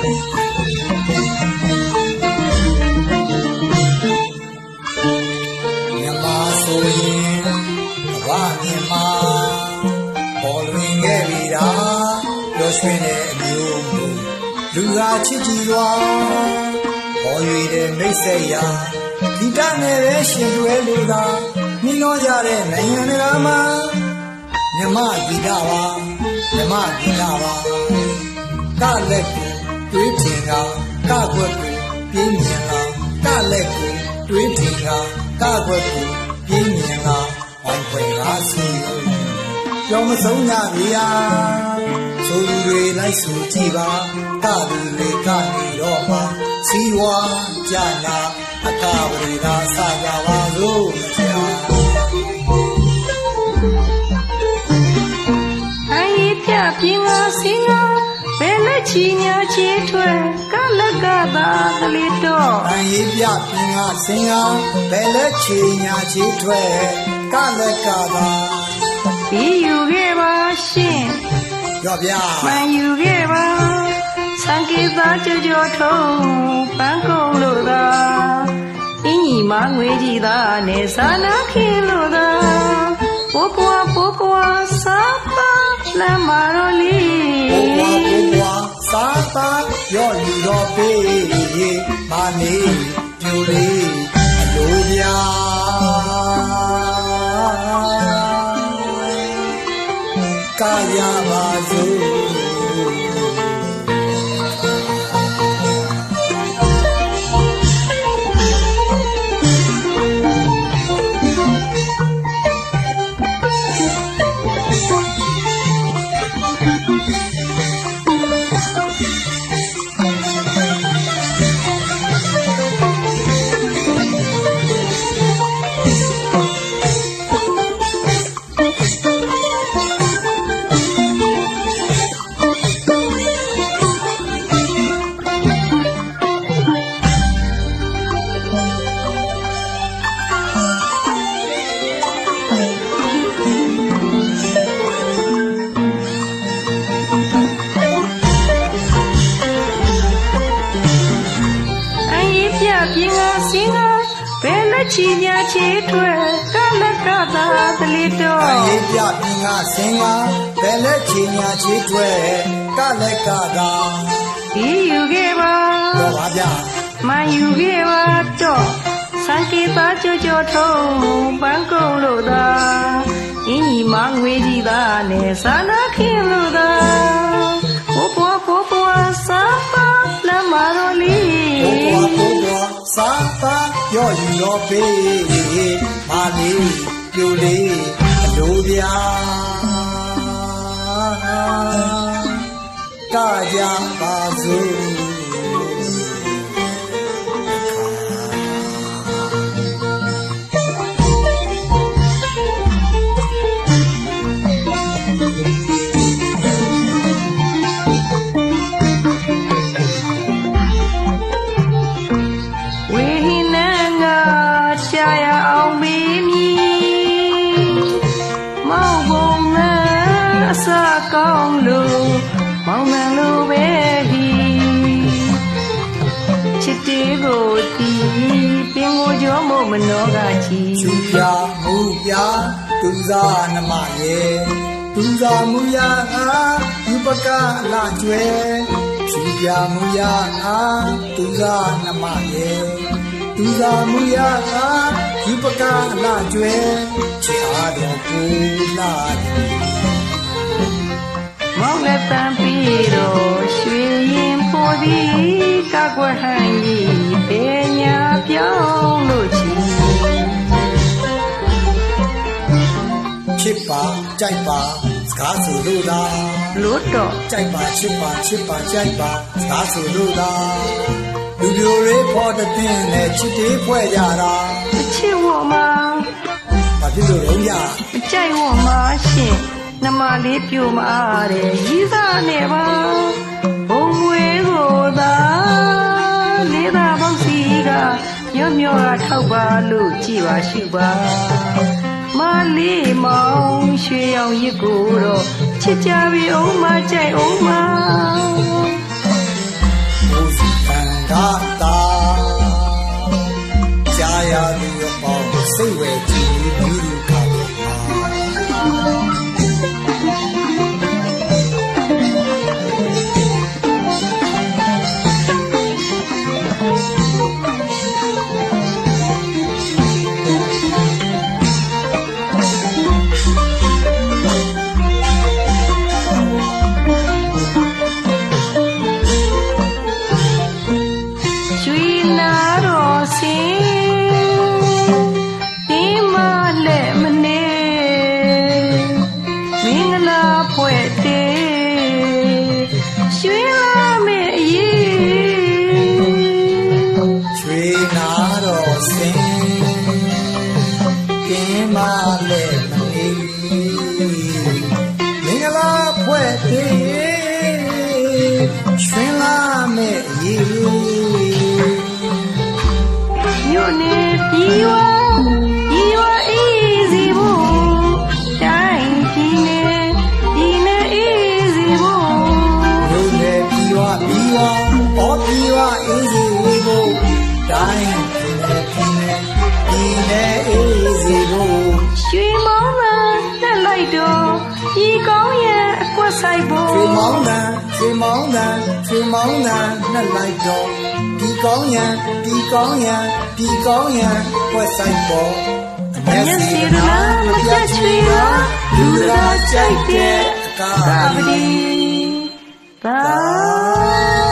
မြန်မာဆိုရင်ကဘာမြန်မာပေါ်လွင်ခဲ့ပြီတာပျော်ရွှင်တဲ့အမျိုးမျိုးလူသာချစ်ကြည်ရွာပေါ်ရွေတဲ့မိတ်ဆက်ရာဒီတနဲ့ပဲရှင်တွဲလူသာနှီးနှောကြတဲ့နိုင်ငံတကာမှာမြမဂီတပါမြမဂီတပါကလက်ကိုတွေးထင်ကကကွက်ကိုပြင်းမြင်ကလက်ကိုတွေးထင်ကကွက်ကိုပြင်းမြင်ကဝိုင်းခွဲကားစီကြောင်မဆုံးကြပြီယာဆိုလူတွေလိုက်ဆိုကြည့်ပါကလူတွေကနေတော့မှစီဝါကြနာအကဝေသာစကြပါစို့မချာအိုင်ပြပြင်းလာစင်းလာဘယ်လက်ချီညာချီထွဲကလကသာကလေးတော့အိုင်ပြပြင်းလာစင်းလာဘယ်လက်ချီညာချီထွဲကလကသာပြီးယူခဲ့ပါရှင်ရောဗျာမှန်ယူခဲ့ပါစံကေသာကြောထုံးပန်းကုန်လို့သာအင်းကြီးမငွေကြီးသာနဲ့ဇာနာခေလို့သာပိုးပွားစားပါလမ်းမာတော့လေးပိုးပွားစားပါရော့ယူတော့ပေးမာနေပြူလေးအလိုဗျာကာယပါစို့ချီညာချီထွဲကလကသာတလီတော့အိုင်ပြပြင်းကစင်ကဘယ်လက်ချီညာချီထွဲကလကသာဒီယူခဲ့ပါတော့ပါဗျမယူခဲ့ပါတော့စံကေသာကြောထုံးပန်းကုန်လို့သာအင်းကြီးမငွေကြီးသာနဲ့ဇာနာခင်းလို့သာပိုးပွားစားပါလမ်းမာတော့လေးပိုးပွားစားပါရော့ယူတော့ပေးမာလေးပြူလေးအလိုဗျာကာကြပါစို့ကောင်းလို့မောင်နှံလို့ပဲဒီချစ်တေးကိုတီးပင်ကိုကြောမို့မနောကချီချူပြမှုပြသူစားနမရဲ့သူစားမှုရအားဥပကလာကျွဲချူပြမှုရအားသူစားနမရဲ့သူစားမှုရအားဥပကလာကျွဲချစ်အားတော်ကိုလာမောင်လက်တန်ပြီးတော့ရွှေရင်ပိုသည်ကကွယ်ဟန်ကြီးပညာပြောင်းလို့ချီချစ်ပါကြိုက်ပါစကားဆိုလို့သာလို့တော့ကြိုက်ပါချစ်ပါကြိုက်ပါစကားဆိုလို့သာလူမျိုးတွေပေါ်တဲ့တင်နဲ့ချစ်သေးဖွဲ့ကြတာမချစ်ဝမဘာဖြစ်လို့လဲညမကြိုက်ဝမရှင်နမလေးပြိုမအားတဲ့ရီးစားနေပါဘုံမွေးကိုသာလေးသာပေါက်စီကညော့ကထောက်ပါလို့ကြည်ပါရှုပါမလေးမောင်ရွှေရောင်ရစ်ကိုတော့ချစ်ကြပြီအောင်မကြိုက်အောင်မ ရွှင်လာမဲ့ရေ မြို့နေပြည်ဝအေးစီဖို့တိုင်းပြည်နေအေးစီဖို့ မြို့နယ်ပြီးဝအော်ပြီးဝအေးစီဖို့တိုင်းပြည်နယ်အေးစီဖို့ ရွှေမောင်းလာတက်လိုက်တော့ဒီကောင်းရဲ့အကွက်ဆိုင်ဖို့ ရွှေမောင်းတန်နှက်လိုက်တော့ဒီကောင်းရန်ွက်ဆိုင်ပေါ်အမျက်စီရနာမပြတ်ချွေရာလူရာကြိုက်တဲ့အကား သာ